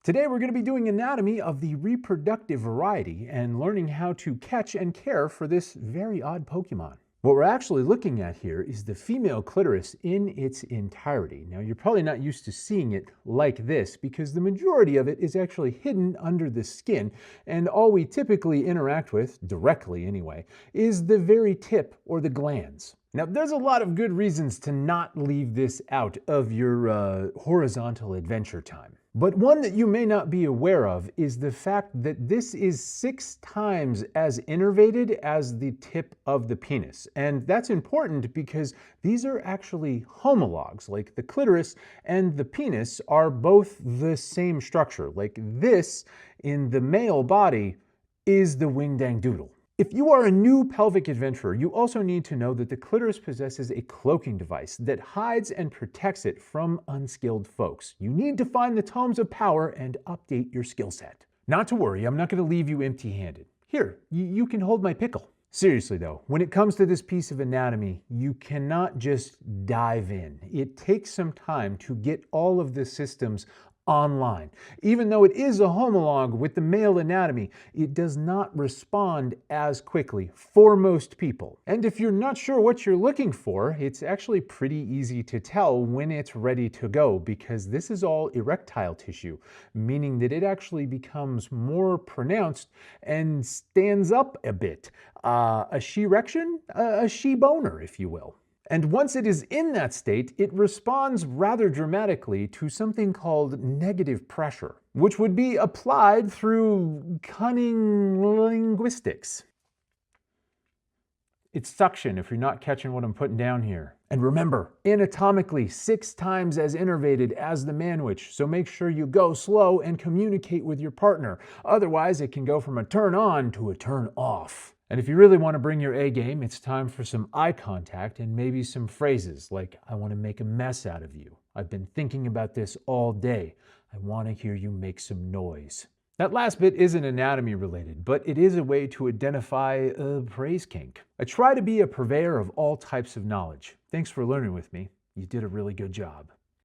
Today we're going to be doing anatomy of the reproductive variety and learning how to catch and care for this very odd Pokemon. What we're actually looking at here is the female clitoris in its entirety. Now you're probably not used to seeing it like this because the majority of it is actually hidden under the skin, and all we typically interact with, directly anyway, is the very tip or the glands. Now, there's a lot of good reasons to not leave this out of your horizontal adventure time. But one that you may not be aware of is the fact that this is 6 times as innervated as the tip of the penis. And that's important because these are actually homologs. Like the clitoris and the penis are both the same structure. Like this in the male body is the wing-dang doodle. If you are a new pelvic adventurer, you also need to know that the clitoris possesses a cloaking device that hides and protects it from unskilled folks. You need to find the tomes of power and update your skill set. Not to worry, I'm not going to leave you empty-handed. Here, you can hold my pickle. Seriously though, when it comes to this piece of anatomy, you cannot just dive in. It takes some time to get all of the systems online. Even though it is a homolog with the male anatomy, it does not respond as quickly for most people. And if you're not sure what you're looking for, it's actually pretty easy to tell when it's ready to go because this is all erectile tissue, meaning that it actually becomes more pronounced and stands up a bit. A she-erection, a she-boner, if you will. And once it is in that state, it responds rather dramatically to something called negative pressure, which would be applied through cunning linguistics. It's suction if you're not catching what I'm putting down here. And remember, anatomically 6 times as innervated as the manwich, so make sure you go slow and communicate with your partner. Otherwise, it can go from a turn on to a turn off. And if you really want to bring your A game, it's time for some eye contact and maybe some phrases like, I want to make a mess out of you. I've been thinking about this all day. I want to hear you make some noise. That last bit isn't anatomy related, but it is a way to identify a praise kink. I try to be a purveyor of all types of knowledge. Thanks for learning with me. You did a really good job.